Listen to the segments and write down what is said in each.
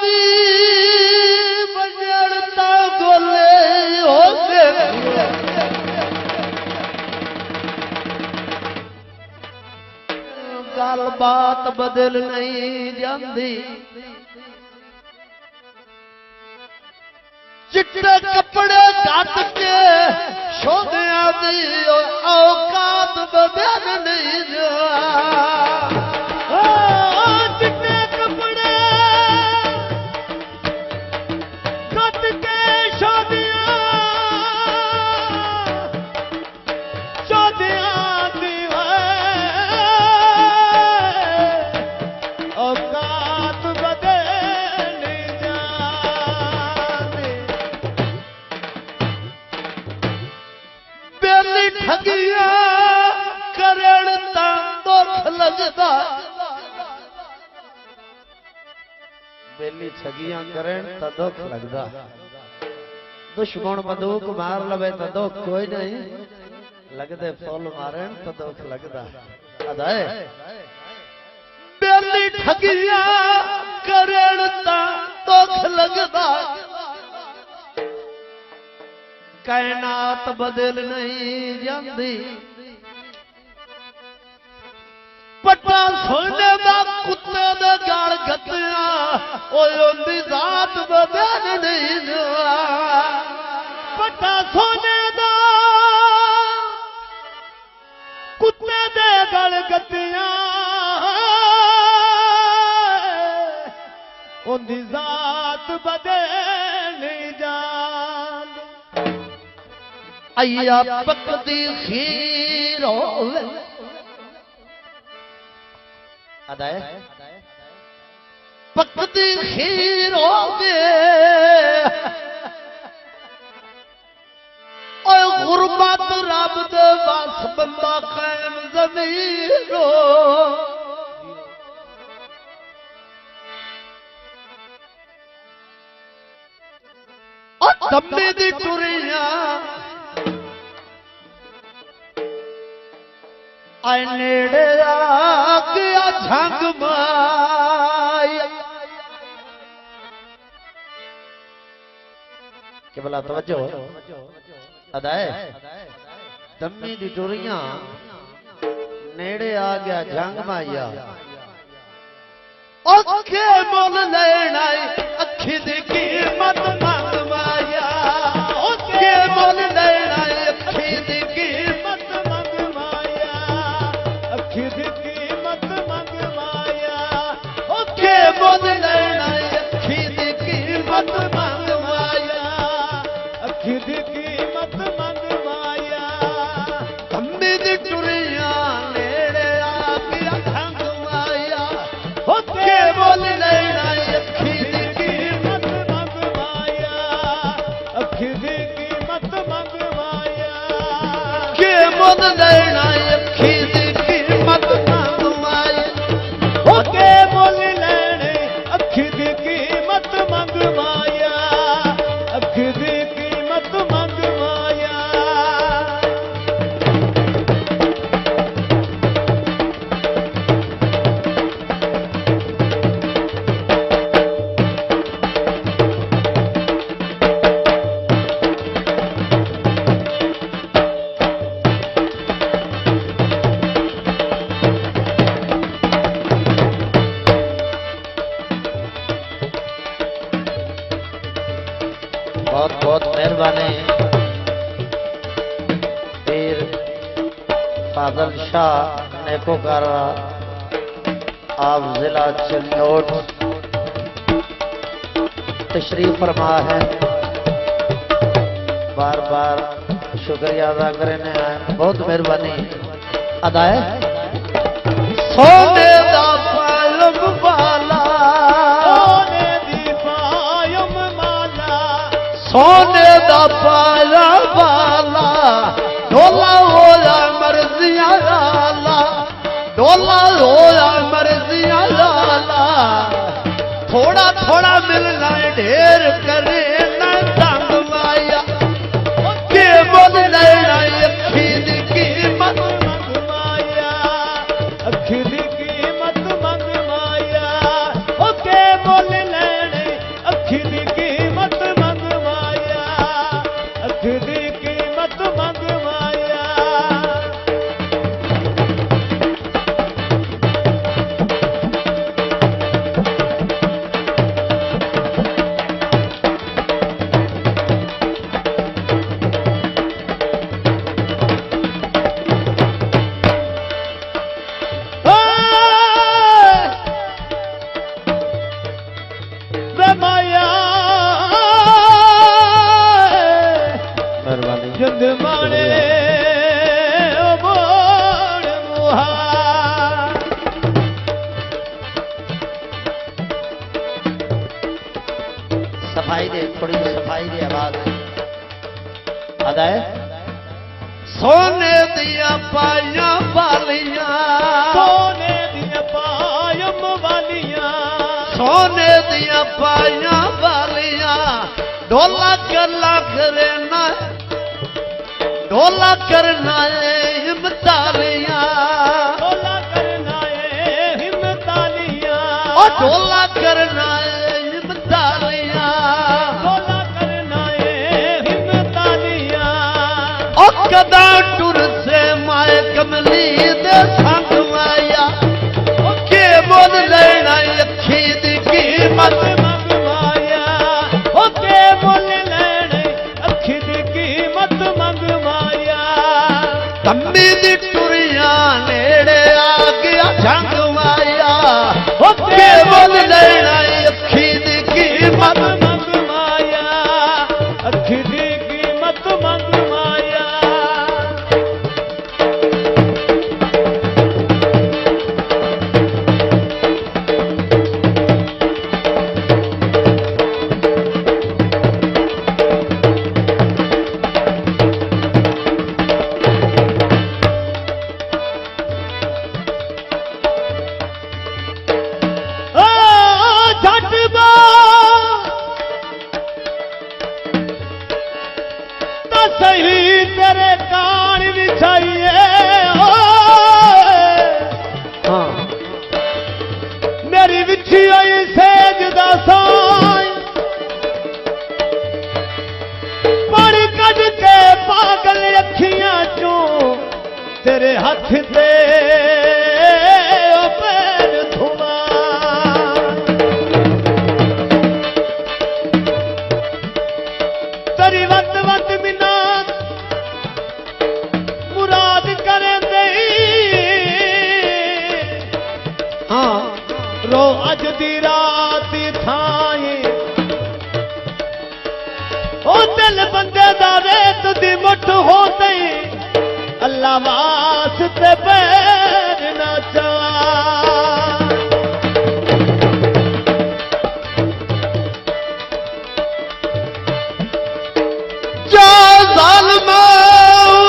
भी बजड़ता गोले हो गए गल बात बदल नहीं जाती चिट्टे कपड़े घट के सोनिया दी औकात बदल नहीं जा चिट्टे कपड़े घट के सोनिया दी औकात बदल नहीं जाती बेली ठगिया करण ता दुख लगदा बेली ठगिया करण ता दुख लगदा दुश्मन बंदूक मार लवे ता दुख कोई नहीं लगदे फुल मारन ता दुख लगदा अदाए बेली ठगिया करण ता दुख लगदा कायनात बदल नहीं जाती पट्टा सोने दा कुत्ते दे गल गत्तिया ओए उंदी जात बदल नहीं जा पट्टा सोने दा कुत्ते दे गल गत्तियां उंदी जात बदल नहीं जाती अय्या पकदी खीर होवे अदाए पकदी खीर होवे ओए गुरबत रब दे वास बंदा कायम ज़मीरो ओ दम्मे दी टुरियां आए नेड़े आ गया झंग माया के बोला तवज्जो अदाए दम्मी दी टुरियां नेड़े आ गया झंग माया ओके मोल लेना अखी दी कीमत मंग माया ओके मोल लेना अखी दी कीमत मंग माया अखी दी कीमत मंग माया ओके मोल लेना अखी दी कीमत मंग माया अखी दी कीमत मंग माया दम्मी दी टुरियां नेड़े आ गया झंग माया ओके मोल लेना अखी दी कीमत मंग माया अखी दी कीमत मंग माया के मोल लेना अखी दी कीमत मंग माया ओके मोल लेने अखी दी कीमत मंग माया अखी दी कीमत मंग माया बहुत बहुत मेहरबानी पीर फाजल शाह नेकोकारा आप जिला चिन्नौट तशरीफ फरमा है बार बार शुक्रिया अदा करने आए बहुत मेहरबानी अदाए सोने दा पालम वाला सोने दी पायम माला सोने दा पाया वाला डोला होया मर्जियां लाला डोला होया मर्जियां लाला थोड़ा थोड़ा मिलना ढेर करे ना तंग माया के बोल लेना अखी दी कीमत मंग माया अखी दी कीमत मंग माया ओके मोल लेने जिंद माने ओ बोड़ मुहा सफाई दे, थोड़ी सफाई दे आवाज अदा है। सोने दिया पाइया वालियां, सोने दिया पायम वालियां, सोने दिया पाइया वालियां, ढोला करला करना, ढोला करना हिमतालियां, ढोला करना हिमतालियां, ओ ढोला करना हिमतालियां, ढोला करना हिमतालियां, ओ कदा टुर से माए कमली दे संग माया, ओ के बोल लेना अखी दी कीमत मंग माया ओ के मुल लैणे अखी दी कीमत मंग माया कम्मी दी टुरिया नेड़े आ गया संग माया, ओ के बोल लेना अखी दी कीमत मंग माया अखी दी कीमत मंग माया सही तेरे कान बिछाइए हाँ मेरी बिछी हुई सेज दा साई पानी कढ़ के पागल अखियां चों तेरे हथ ते ओ पैर धुआ तेरी वत वत बिना मुराद करें दे हाँ रो अज दी रात थाई ओ दिल बंदे दा रेत दी मुठ हो गई अल्लाह वास्ते पैर ना चा जा ज़ालिमा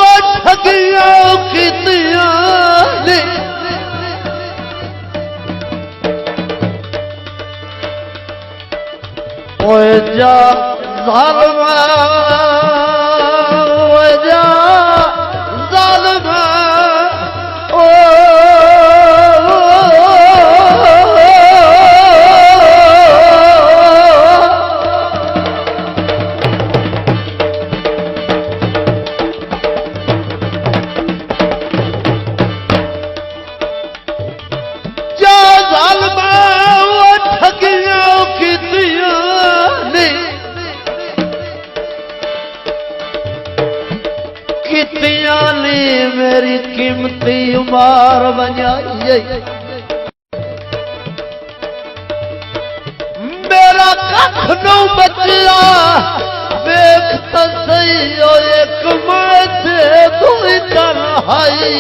ओ ठगियां कीतियां ने, ओए जा ज़ालिमा ओए जा ज़ालिमा ओ जा ज़ालिमा ओ ठगियां कीतियां ने, कीतियां ने मेरी कीमती उमर वंजाई, मेरा कख नौ बचिया वेख तो सही ओ एक मैं ते तू तन्हाई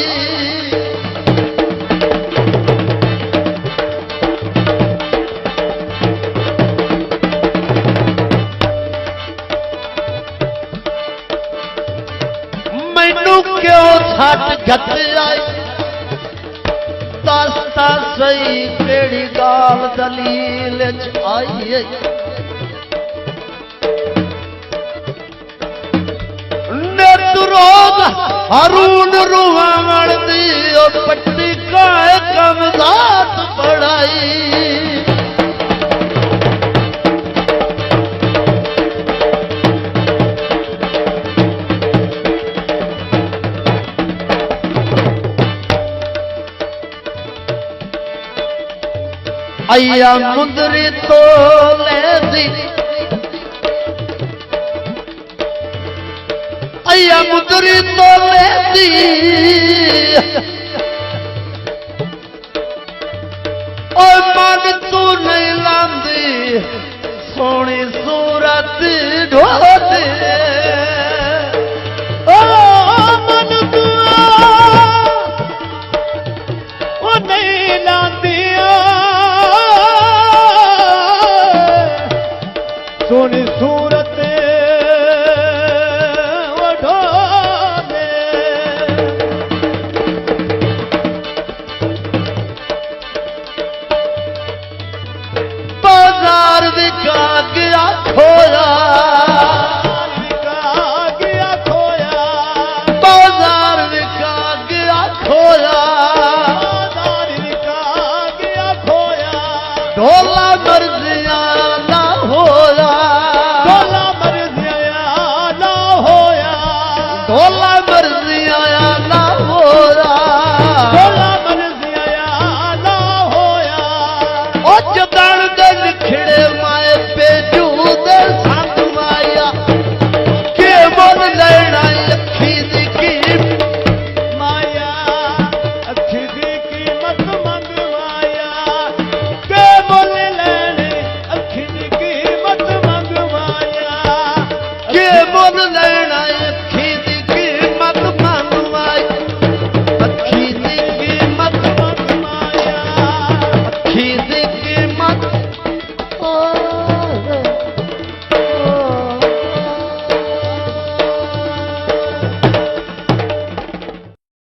मैनू क्यों छट गत आई दसता सही केड़ी गाल दलील च आई नित रोज रून रुहावण दी ओ पट्टी काए कमदात बढ़ाई अय्या मुंदरी तो ले दी अय्या मुंदरी तो ले दी ओए मन तू नहीं लांदी सोनी सूरत ढोदी ओ विका गया खोया, बाजार विका गया खोया, ढोला मर्जी